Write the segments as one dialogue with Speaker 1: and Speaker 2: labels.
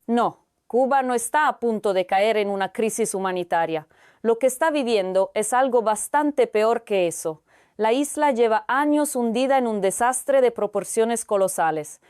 Speaker 1: No, Cuba no está a punto de caer en una crisis humanitaria. Lo que está viviendo es algo bastante peor que eso. La isla lleva años hundida en un desastre de proporciones colosales.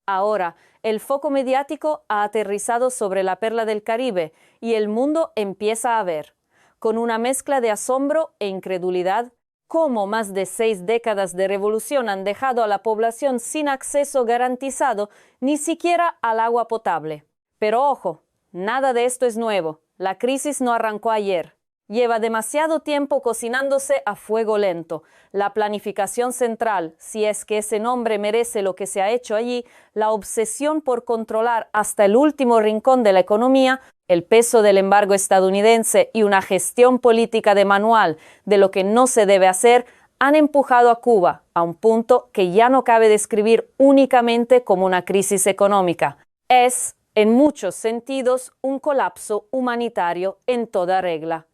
Speaker 1: Ahora, el foco mediático ha aterrizado sobre la perla del Caribe y el mundo empieza a ver, con una mezcla de asombro e incredulidad, cómo más de 6 décadas de revolución han dejado a la población sin acceso garantizado ni siquiera al agua potable. Pero ojo, nada de esto es nuevo. La crisis no arrancó ayer. Lleva demasiado tiempo cocinándose a fuego lento. La planificación central, si es que ese nombre merece lo que se ha hecho allí, la obsesión por controlar hasta el último rincón de la economía, el peso del embargo estadounidense y una gestión política de manual de lo que no se debe hacer, han empujado a Cuba a un punto que ya no cabe describir únicamente como una crisis económica. Es, en muchos sentidos, un colapso humanitario en toda regla.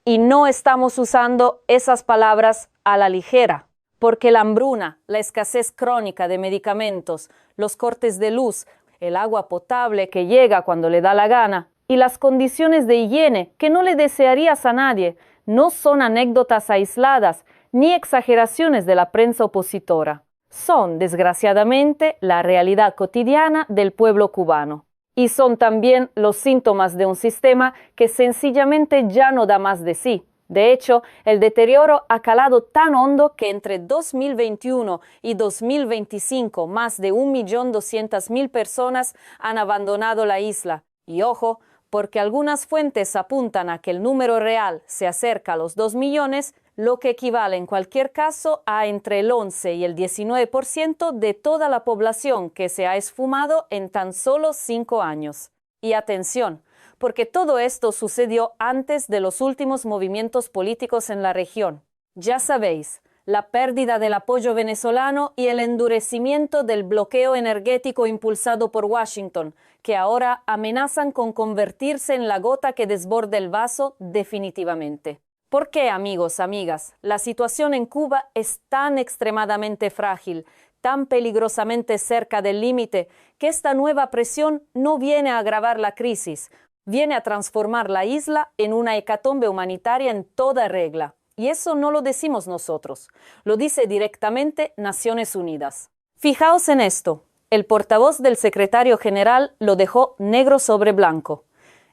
Speaker 1: Y no estamos usando esas palabras a la ligera, porque la hambruna, la escasez crónica de medicamentos, los cortes de luz, el agua potable que llega cuando le da la gana y las condiciones de higiene que no le desearías a nadie no son anécdotas aisladas ni exageraciones de la prensa opositora. Son, desgraciadamente, la realidad cotidiana del pueblo cubano. Y son también los síntomas de un sistema que sencillamente ya no da más de sí. De hecho, el deterioro ha calado tan hondo que entre 2021 y 2025 más de 1.200.000 personas han abandonado la isla. Y ojo, porque algunas fuentes apuntan a que el número real se acerca a los 2 millones, lo que equivale en cualquier caso a entre el 11 y el 19% de toda la población que se ha esfumado en tan solo 5 años. Y atención, porque todo esto sucedió antes de los últimos movimientos políticos en la región. Ya sabéis, la pérdida del apoyo venezolano y el endurecimiento del bloqueo energético impulsado por Washington, que ahora amenazan con convertirse en la gota que desborde el vaso definitivamente. ¿Por qué, amigos, amigas? La situación en Cuba es tan extremadamente frágil, tan peligrosamente cerca del límite, que esta nueva presión no viene a agravar la crisis, viene a transformar la isla en una hecatombe humanitaria en toda regla. Y eso no lo decimos nosotros, lo dice directamente Naciones Unidas. Fijaos en esto, el portavoz del secretario general lo dejó negro sobre blanco.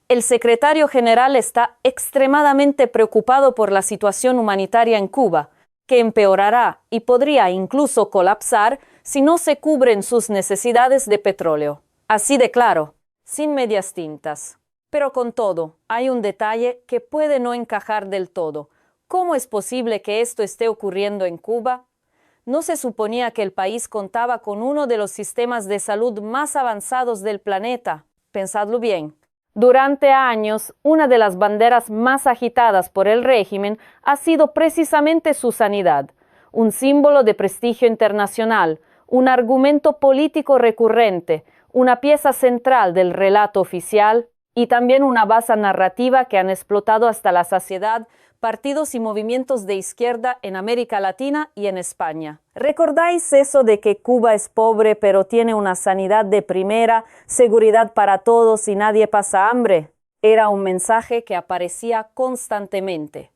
Speaker 1: El secretario general está extremadamente preocupado por la situación humanitaria en Cuba, que empeorará y podría incluso colapsar si no se cubren sus necesidades de petróleo. Así de claro, sin medias tintas. Pero con todo, hay un detalle que puede no encajar del todo. ¿Cómo es posible que esto esté ocurriendo en Cuba? ¿No se suponía que el país contaba con uno de los sistemas de salud más avanzados del planeta? Pensadlo bien. Durante años, una de las banderas más agitadas por el régimen ha sido precisamente su sanidad, un símbolo de prestigio internacional, un argumento político recurrente, una pieza central del relato oficial y también una base narrativa que han explotado hasta la saciedad partidos y movimientos de izquierda en América Latina y en España. ¿Recordáis eso de que Cuba es pobre pero tiene una sanidad de primera, seguridad para todos y nadie pasa hambre? Era un mensaje que aparecía constantemente.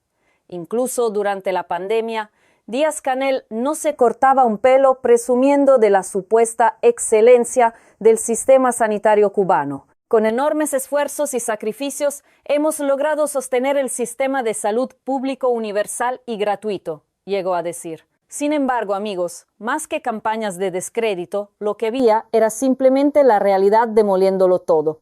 Speaker 1: Incluso durante la pandemia, Díaz-Canel no se cortaba un pelo presumiendo de la supuesta excelencia del sistema sanitario cubano. Con enormes esfuerzos y sacrificios hemos logrado sostener el sistema de salud público universal y gratuito, llegó a decir. Sin embargo, amigos, más que campañas de descrédito, lo que había era simplemente la realidad demoliéndolo todo.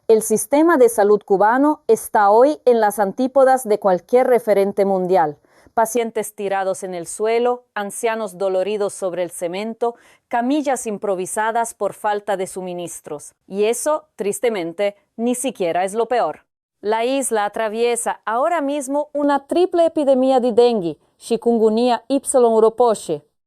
Speaker 1: El sistema de salud cubano está hoy en las antípodas de cualquier referente mundial. Pacientes tirados en el suelo, ancianos doloridos sobre el cemento, camillas improvisadas por falta de suministros. Y eso, tristemente, ni siquiera es lo peor. La isla atraviesa ahora mismo una triple epidemia de dengue, chikungunya Y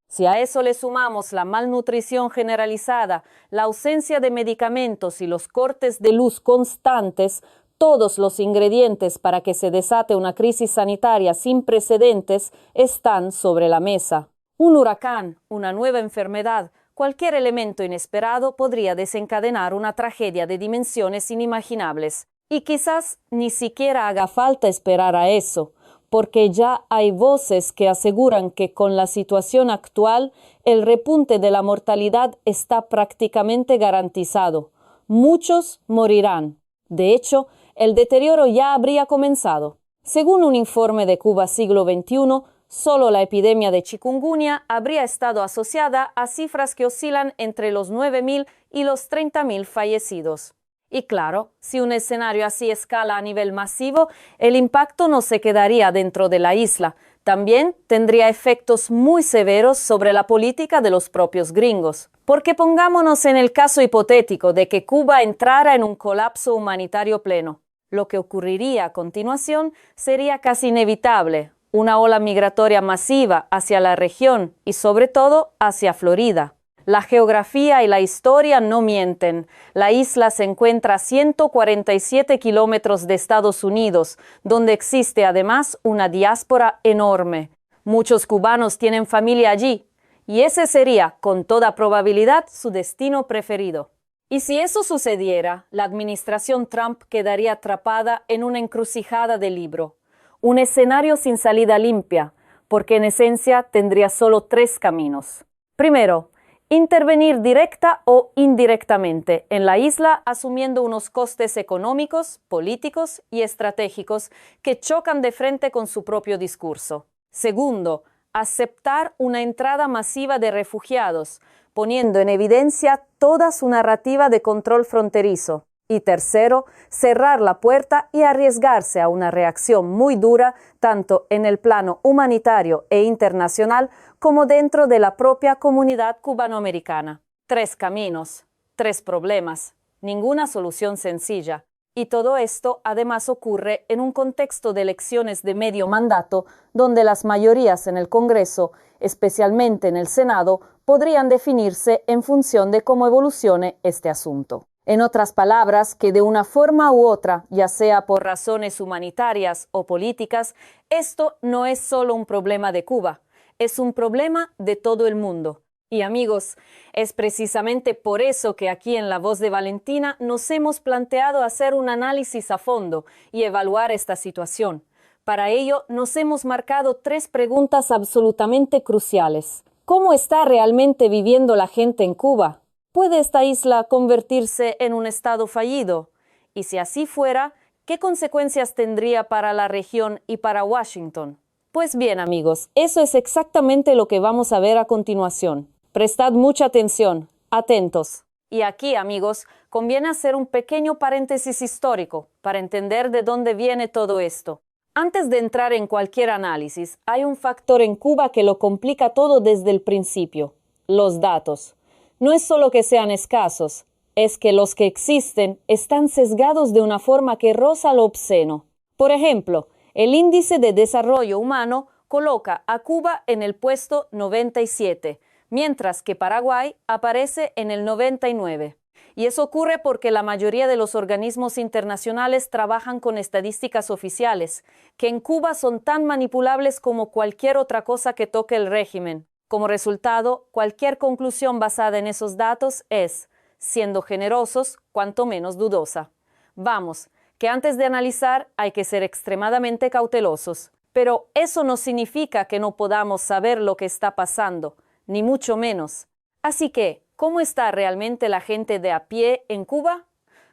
Speaker 1: Si a eso le sumamos la malnutrición generalizada, la ausencia de medicamentos y los cortes de luz constantes, todos los ingredientes para que se desate una crisis sanitaria sin precedentes están sobre la mesa. Un huracán, una nueva enfermedad, cualquier elemento inesperado podría desencadenar una tragedia de dimensiones inimaginables. Y quizás ni siquiera haga falta esperar a eso, porque ya hay voces que aseguran que con la situación actual el repunte de la mortalidad está prácticamente garantizado. Muchos morirán. De hecho, el deterioro ya habría comenzado. Según un informe de Cuba Siglo XXI, solo la epidemia de chikungunya habría estado asociada a cifras que oscilan entre los 9.000 y los 30.000 fallecidos. Y claro, si un escenario así escala a nivel masivo, el impacto no se quedaría dentro de la isla. También tendría efectos muy severos sobre la política de los propios gringos. Porque pongámonos en el caso hipotético de que Cuba entrara en un colapso humanitario pleno. Lo que ocurriría a continuación sería casi inevitable, una ola migratoria masiva hacia la región y sobre todo hacia Florida. La geografía y la historia no mienten. La isla se encuentra a 147 kilómetros de Estados Unidos, donde existe además una diáspora enorme. Muchos cubanos tienen familia allí, y ese sería, con toda probabilidad, su destino preferido. Y si eso sucediera, la administración Trump quedaría atrapada en una encrucijada de libro. Un escenario sin salida limpia, porque en esencia tendría solo tres caminos. Primero, intervenir directa o indirectamente en la isla asumiendo unos costes económicos, políticos y estratégicos que chocan de frente con su propio discurso. Segundo, aceptar una entrada masiva de refugiados, poniendo en evidencia toda su narrativa de control fronterizo. Y tercero, cerrar la puerta y arriesgarse a una reacción muy dura tanto en el plano humanitario e internacional como dentro de la propia comunidad cubanoamericana. Tres caminos, tres problemas, ninguna solución sencilla. Y todo esto además ocurre en un contexto de elecciones de medio mandato donde las mayorías en el Congreso, especialmente en el Senado, podrían definirse en función de cómo evolucione este asunto. En otras palabras, que de una forma u otra, ya sea por razones humanitarias o políticas, esto no es solo un problema de Cuba, es un problema de todo el mundo. Y amigos, es precisamente por eso que aquí en La Voz de Valentina nos hemos planteado hacer un análisis a fondo y evaluar esta situación. Para ello, nos hemos marcado tres preguntas absolutamente cruciales. ¿Cómo está realmente viviendo la gente en Cuba? ¿Puede esta isla convertirse en un estado fallido? Y si así fuera, ¿qué consecuencias tendría para la región y para Washington? Pues bien, amigos, eso es exactamente lo que vamos a ver a continuación. Prestad mucha atención, atentos. Y aquí, amigos, conviene hacer un pequeño paréntesis histórico para entender de dónde viene todo esto. Antes de entrar en cualquier análisis, hay un factor en Cuba que lo complica todo desde el principio: los datos. No es solo que sean escasos, es que los que existen están sesgados de una forma que roza lo obsceno. Por ejemplo, el Índice de Desarrollo Humano coloca a Cuba en el puesto 97, mientras que Paraguay aparece en el 99. Y eso ocurre porque la mayoría de los organismos internacionales trabajan con estadísticas oficiales, que en Cuba son tan manipulables como cualquier otra cosa que toque el régimen. Como resultado, cualquier conclusión basada en esos datos es, siendo generosos, cuanto menos dudosa. Vamos, que antes de analizar hay que ser extremadamente cautelosos. Pero eso no significa que no podamos saber lo que está pasando, ni mucho menos. Así que, ¿cómo está realmente la gente de a pie en Cuba?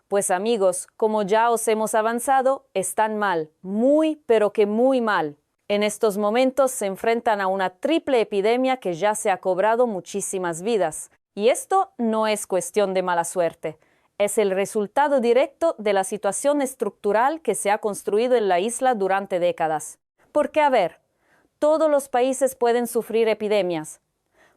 Speaker 1: Pues amigos, como ya os hemos avanzado, están mal, muy pero que muy mal. En estos momentos se enfrentan a una triple epidemia que ya se ha cobrado muchísimas vidas. Y esto no es cuestión de mala suerte. Es el resultado directo de la situación estructural que se ha construido en la isla durante décadas. Porque, a ver, todos los países pueden sufrir epidemias,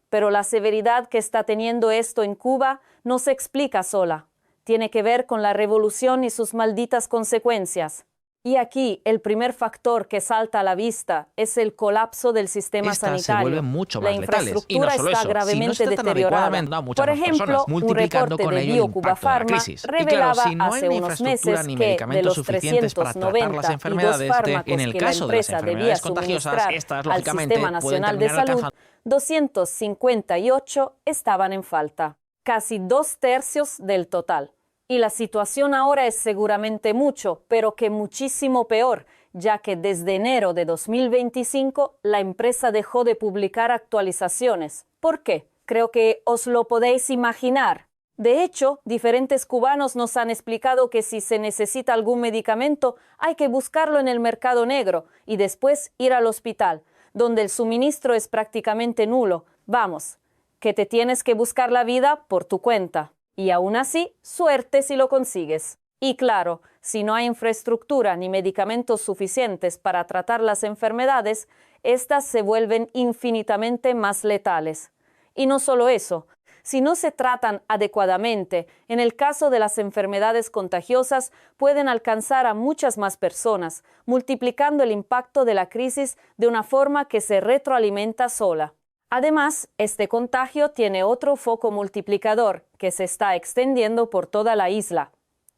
Speaker 1: pero la severidad que está teniendo esto en Cuba no se explica sola. Tiene que ver con la revolución y sus malditas consecuencias. Y aquí el primer factor que salta a la vista es el colapso del sistema
Speaker 2: Estas se
Speaker 1: sanitario.
Speaker 2: vuelven mucho
Speaker 1: La
Speaker 2: más letales. Y no
Speaker 1: infraestructura
Speaker 2: solo
Speaker 1: está
Speaker 2: eso, si no
Speaker 1: gravemente
Speaker 2: se tratan
Speaker 1: deteriorada.
Speaker 2: adecuadamente, a muchas
Speaker 1: Por
Speaker 2: más personas,
Speaker 1: ejemplo, un
Speaker 2: multiplicando
Speaker 1: reporte
Speaker 2: con
Speaker 1: de
Speaker 2: ello el
Speaker 1: Biocuba
Speaker 2: impacto de la
Speaker 1: Pharma
Speaker 2: crisis. Y claro,
Speaker 1: revelaba
Speaker 2: si no
Speaker 1: hace
Speaker 2: hay
Speaker 1: unos
Speaker 2: infraestructura
Speaker 1: meses
Speaker 2: ni
Speaker 1: que de
Speaker 2: medicamentos
Speaker 1: los
Speaker 2: suficientes para tratar las
Speaker 1: 392
Speaker 2: enfermedades de este, en
Speaker 1: fármacos
Speaker 2: el
Speaker 1: que la
Speaker 2: caso de las
Speaker 1: empresa debía
Speaker 2: enfermedades contagiosas,
Speaker 1: suministrar
Speaker 2: estas
Speaker 1: al
Speaker 2: lógicamente
Speaker 1: Sistema
Speaker 2: pueden
Speaker 1: Nacional de
Speaker 2: terminar
Speaker 1: Salud,
Speaker 2: alcanzando
Speaker 1: 258 estaban en falta, casi 2/3 del total. Y la situación ahora es seguramente mucho, pero que muchísimo peor, ya que desde enero de 2025 la empresa dejó de publicar actualizaciones. ¿Por qué? Creo que os lo podéis imaginar. De hecho, diferentes cubanos nos han explicado que si se necesita algún medicamento, hay que buscarlo en el mercado negro y después ir al hospital, donde el suministro es prácticamente nulo. Vamos, que te tienes que buscar la vida por tu cuenta. Y aún así, suerte si lo consigues. Y claro, si no hay infraestructura ni medicamentos suficientes para tratar las enfermedades, estas se vuelven infinitamente más letales. Y no solo eso, si no se tratan adecuadamente, en el caso de las enfermedades contagiosas, pueden alcanzar a muchas más personas, multiplicando el impacto de la crisis de una forma que se retroalimenta sola. Además, este contagio tiene otro foco multiplicador que se está extendiendo por toda la isla: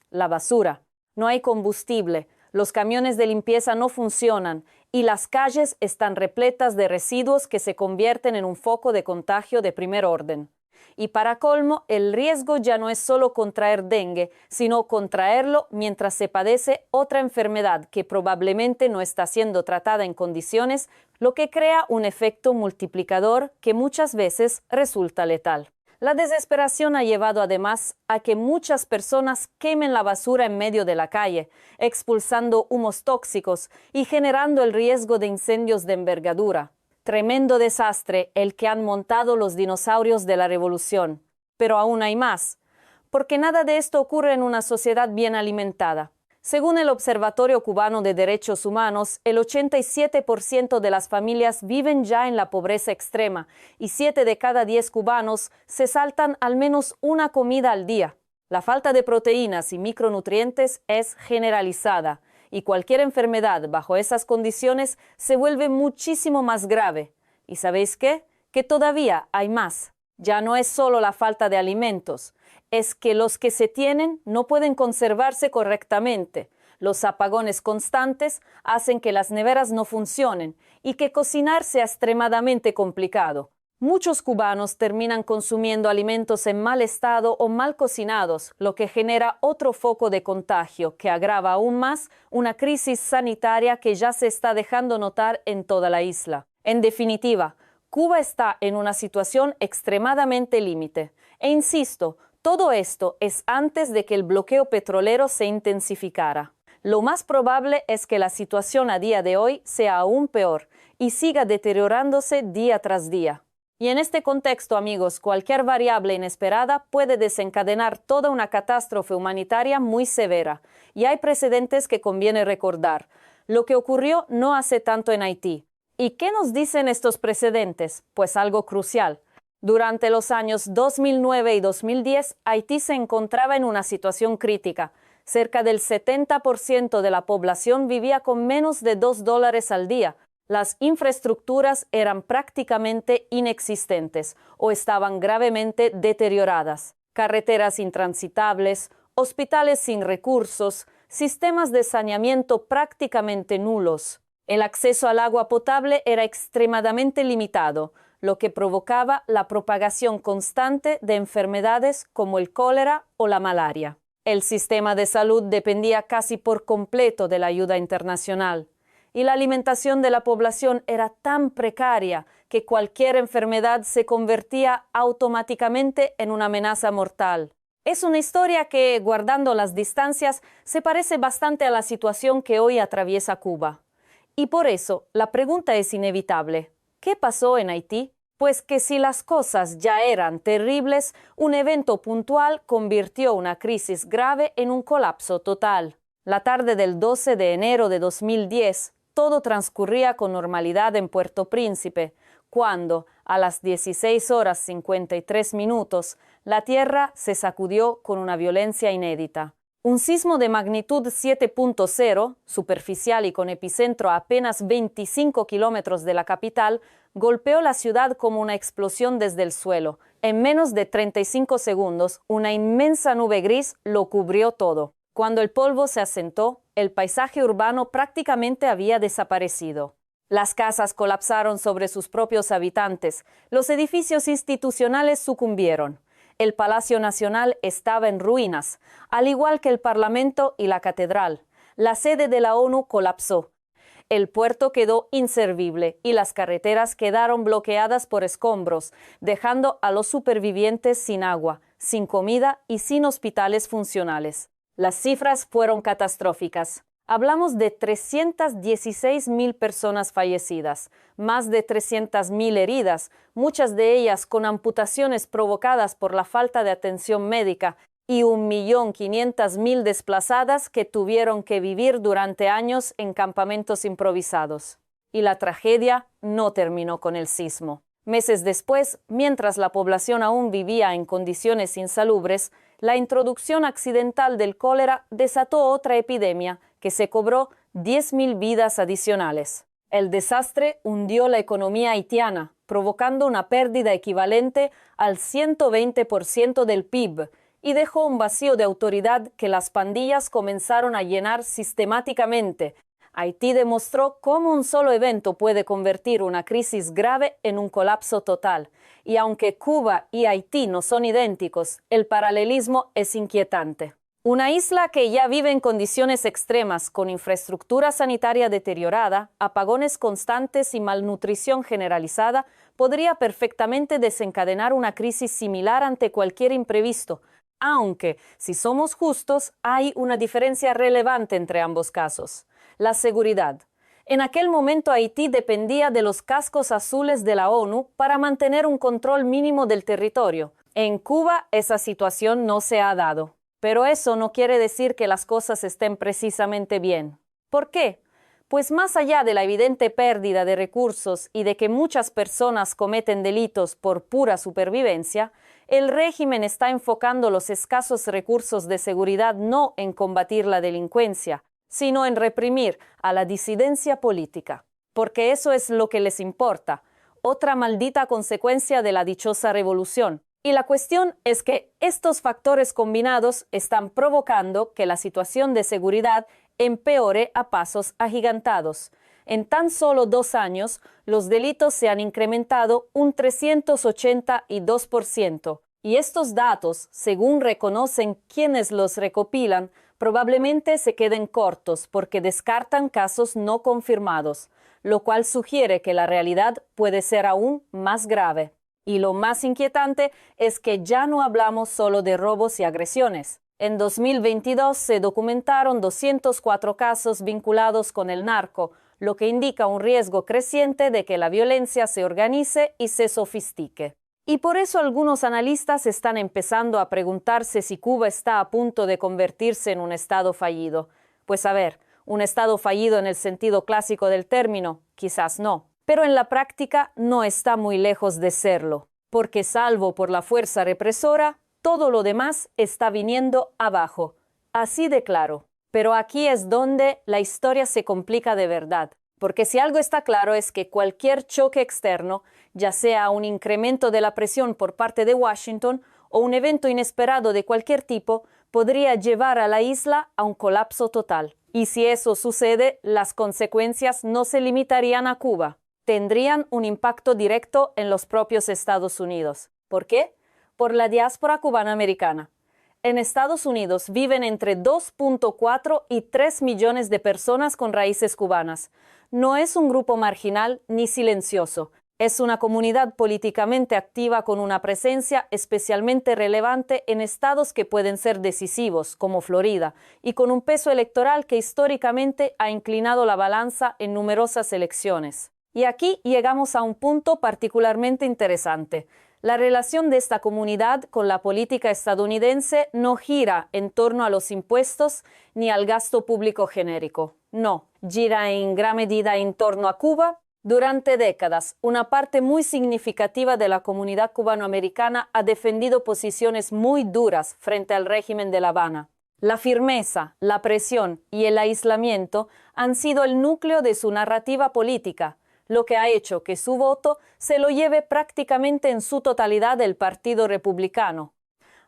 Speaker 1: la basura. No hay combustible, los camiones de limpieza no funcionan y las calles están repletas de residuos que se convierten en un foco de contagio de primer orden. Y para colmo, el riesgo ya no es solo contraer dengue, sino contraerlo mientras se padece otra enfermedad que probablemente no está siendo tratada en condiciones, lo que crea un efecto multiplicador que muchas veces resulta letal. La desesperación ha llevado además a que muchas personas quemen la basura en medio de la calle, expulsando humos tóxicos y generando el riesgo de incendios de envergadura. Tremendo desastre el que han montado los dinosaurios de la revolución. Pero aún hay más, porque nada de esto ocurre en una sociedad bien alimentada. Según el Observatorio Cubano de Derechos Humanos, el 87% de las familias viven ya en la pobreza extrema y 7 de cada 10 cubanos se saltan al menos una comida al día. La falta de proteínas y micronutrientes es generalizada y cualquier enfermedad bajo esas condiciones se vuelve muchísimo más grave. ¿Y sabéis qué? Que todavía hay más. Ya no es solo la falta de alimentos, es que los que se tienen no pueden conservarse correctamente. Los apagones constantes hacen que las neveras no funcionen y que cocinar sea extremadamente complicado. Muchos cubanos terminan consumiendo alimentos en mal estado o mal cocinados, lo que genera otro foco de contagio que agrava aún más una crisis sanitaria que ya se está dejando notar en toda la isla. En definitiva, Cuba está en una situación extremadamente límite. E insisto, todo esto es antes de que el bloqueo petrolero se intensificara. Lo más probable es que la situación a día de hoy sea aún peor y siga deteriorándose día tras día. Y en este contexto, amigos, cualquier variable inesperada puede desencadenar toda una catástrofe humanitaria muy severa. Y hay precedentes que conviene recordar. Lo que ocurrió no hace tanto en Haití. ¿Y qué nos dicen estos precedentes? Pues algo crucial. Durante los años 2009 y 2010, Haití se encontraba en una situación crítica. Cerca del 70% de la población vivía con menos de $2 al día. Las infraestructuras eran prácticamente inexistentes o estaban gravemente deterioradas. Carreteras intransitables, hospitales sin recursos, sistemas de saneamiento prácticamente nulos. El acceso al agua potable era extremadamente limitado, lo que provocaba la propagación constante de enfermedades como el cólera o la malaria. El sistema de salud dependía casi por completo de la ayuda internacional. Y la alimentación de la población era tan precaria que cualquier enfermedad se convertía automáticamente en una amenaza mortal. Es una historia que, guardando las distancias, se parece bastante a la situación que hoy atraviesa Cuba. Y por eso, la pregunta es inevitable. ¿Qué pasó en Haití? Pues que si las cosas ya eran terribles, un evento puntual convirtió una crisis grave en un colapso total. La tarde del 12 de enero de 2010, todo transcurría con normalidad en Puerto Príncipe, cuando, a las 16:53, la tierra se sacudió con una violencia inédita. Un sismo de magnitud 7.0, superficial y con epicentro a apenas 25 kilómetros de la capital, golpeó la ciudad como una explosión desde el suelo. En menos de 35 segundos, una inmensa nube gris lo cubrió todo. Cuando el polvo se asentó, el paisaje urbano prácticamente había desaparecido. Las casas colapsaron sobre sus propios habitantes, los edificios institucionales sucumbieron. El Palacio Nacional estaba en ruinas, al igual que el Parlamento y la Catedral. La sede de la ONU colapsó. El puerto quedó inservible y las carreteras quedaron bloqueadas por escombros, dejando a los supervivientes sin agua, sin comida y sin hospitales funcionales. Las cifras fueron catastróficas. Hablamos de 316.000 personas fallecidas, más de 300.000 heridas, muchas de ellas con amputaciones provocadas por la falta de atención médica, y 1.500.000 desplazadas que tuvieron que vivir durante años en campamentos improvisados. Y la tragedia no terminó con el sismo. Meses después, mientras la población aún vivía en condiciones insalubres, la introducción accidental del cólera desató otra epidemia que se cobró 10.000 vidas adicionales. El desastre hundió la economía haitiana, provocando una pérdida equivalente al 120% del PIB, y dejó un vacío de autoridad que las pandillas comenzaron a llenar sistemáticamente. Haití demostró cómo un solo evento puede convertir una crisis grave en un colapso total. Y aunque Cuba y Haití no son idénticos, el paralelismo es inquietante. Una isla que ya vive en condiciones extremas, con infraestructura sanitaria deteriorada, apagones constantes y malnutrición generalizada, podría perfectamente desencadenar una crisis similar ante cualquier imprevisto, aunque, si somos justos, hay una diferencia relevante entre ambos casos: la seguridad. En aquel momento Haití dependía de los cascos azules de la ONU para mantener un control mínimo del territorio. En Cuba esa situación no se ha dado. Pero eso no quiere decir que las cosas estén precisamente bien. ¿Por qué? Pues más allá de la evidente pérdida de recursos y de que muchas personas cometen delitos por pura supervivencia, el régimen está enfocando los escasos recursos de seguridad no en combatir la delincuencia, sino en reprimir a la disidencia política. Porque eso es lo que les importa, otra maldita consecuencia de la dichosa revolución. Y la cuestión es que estos factores combinados están provocando que la situación de seguridad empeore a pasos agigantados. En tan solo 2 años, los delitos se han incrementado un 382%. Y estos datos, según reconocen quienes los recopilan, probablemente se queden cortos porque descartan casos no confirmados, lo cual sugiere que la realidad puede ser aún más grave. Y lo más inquietante es que ya no hablamos solo de robos y agresiones. En 2022 se documentaron 204 casos vinculados con el narco, lo que indica un riesgo creciente de que la violencia se organice y se sofistique. Y por eso algunos analistas están empezando a preguntarse si Cuba está a punto de convertirse en un estado fallido. Pues a ver, un estado fallido en el sentido clásico del término, quizás no. Pero en la práctica no está muy lejos de serlo, porque salvo por la fuerza represora, todo lo demás está viniendo abajo. Así de claro. Pero aquí es donde la historia se complica de verdad, porque si algo está claro es que cualquier choque externo, ya sea un incremento de la presión por parte de Washington o un evento inesperado de cualquier tipo, podría llevar a la isla a un colapso total. Y si eso sucede, las consecuencias no se limitarían a Cuba. Tendrían un impacto directo en los propios Estados Unidos. ¿Por qué? Por la diáspora cubana-americana. En Estados Unidos viven entre 2.4 y 3 millones de personas con raíces cubanas. No es un grupo marginal ni silencioso. Es una comunidad políticamente activa con una presencia especialmente relevante en estados que pueden ser decisivos, como Florida, y con un peso electoral que históricamente ha inclinado la balanza en numerosas elecciones. Y aquí llegamos a un punto particularmente interesante. La relación de esta comunidad con la política estadounidense no gira en torno a los impuestos ni al gasto público genérico. No, gira en gran medida en torno a Cuba. Durante décadas, una parte muy significativa de la comunidad cubanoamericana ha defendido posiciones muy duras frente al régimen de La Habana. La firmeza, la presión y el aislamiento han sido el núcleo de su narrativa política, lo que ha hecho que su voto se lo lleve prácticamente en su totalidad el Partido Republicano.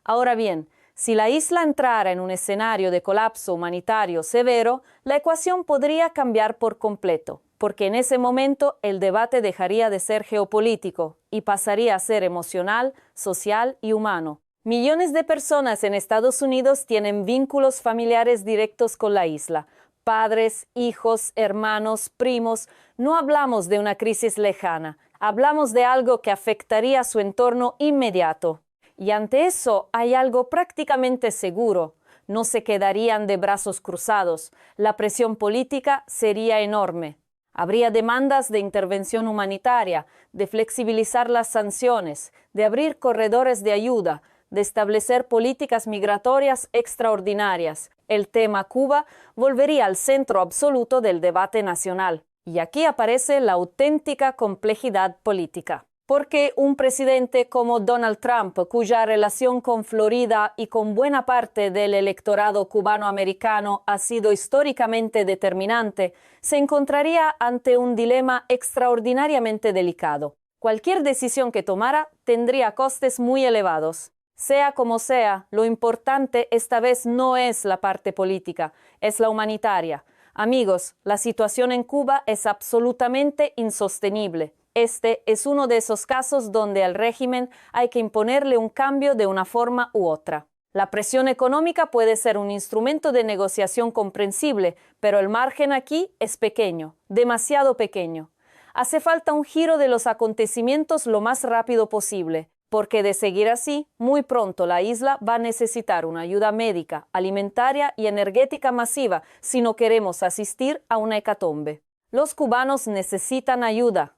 Speaker 1: Ahora bien, si la isla entrara en un escenario de colapso humanitario severo, la ecuación podría cambiar por completo, porque en ese momento el debate dejaría de ser geopolítico y pasaría a ser emocional, social y humano. Millones de personas en Estados Unidos tienen vínculos familiares directos con la isla. Padres, hijos, hermanos, primos. No hablamos de una crisis lejana, hablamos de algo que afectaría su entorno inmediato. Y ante eso hay algo prácticamente seguro. No se quedarían de brazos cruzados. La presión política sería enorme. Habría demandas de intervención humanitaria, de flexibilizar las sanciones, de abrir corredores de ayuda, de establecer políticas migratorias extraordinarias. El tema Cuba volvería al centro absoluto del debate nacional. Y aquí aparece la auténtica complejidad política. Porque un presidente como Donald Trump, cuya relación con Florida y con buena parte del electorado cubano-americano ha sido históricamente determinante, se encontraría ante un dilema extraordinariamente delicado. Cualquier decisión que tomara tendría costes muy elevados. Sea como sea, lo importante esta vez no es la parte política, es la humanitaria. Amigos, la situación en Cuba es absolutamente insostenible. Este es uno de esos casos donde al régimen hay que imponerle un cambio de una forma u otra. La presión económica puede ser un instrumento de negociación comprensible, pero el margen aquí es pequeño, demasiado pequeño. Hace falta un giro de los acontecimientos lo más rápido posible, porque de seguir así, muy pronto la isla va a necesitar una ayuda médica, alimentaria y energética masiva si no queremos asistir a una hecatombe. Los cubanos necesitan ayuda.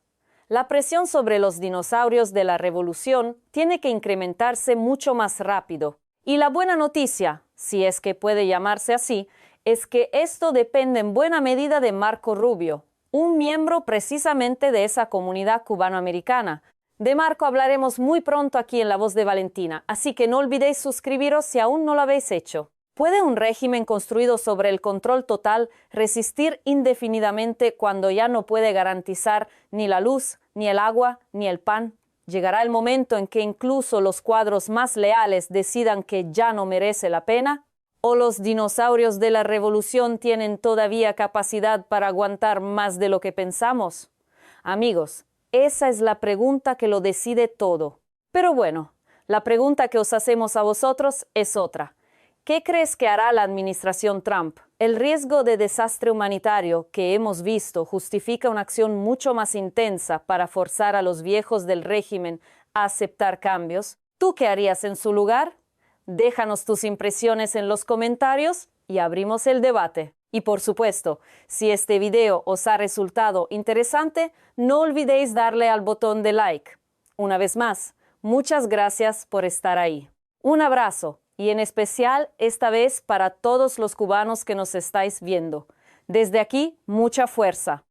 Speaker 1: La presión sobre los dinosaurios de la revolución tiene que incrementarse mucho más rápido. Y la buena noticia, si es que puede llamarse así, es que esto depende en buena medida de Marco Rubio, un miembro precisamente de esa comunidad cubanoamericana. De Marco hablaremos muy pronto aquí en La Voz de Valentina, así que no olvidéis suscribiros si aún no lo habéis hecho. ¿Puede un régimen construido sobre el control total resistir indefinidamente cuando ya no puede garantizar ni la luz, ni el agua, ni el pan? ¿Llegará el momento en que incluso los cuadros más leales decidan que ya no merece la pena? ¿O los dinosaurios de la revolución tienen todavía capacidad para aguantar más de lo que pensamos? Amigos, esa es la pregunta que lo decide todo. Pero bueno, la pregunta que os hacemos a vosotros es otra. ¿Qué crees que hará la administración Trump? El riesgo de desastre humanitario que hemos visto justifica una acción mucho más intensa para forzar a los viejos del régimen a aceptar cambios. ¿Tú qué harías en su lugar? Déjanos tus impresiones en los comentarios y abrimos el debate. Y por supuesto, si este video os ha resultado interesante, no olvidéis darle al botón de like. Una vez más, muchas gracias por estar ahí. Un abrazo. Y en especial esta vez para todos los cubanos que nos estáis viendo. Desde aquí, mucha fuerza.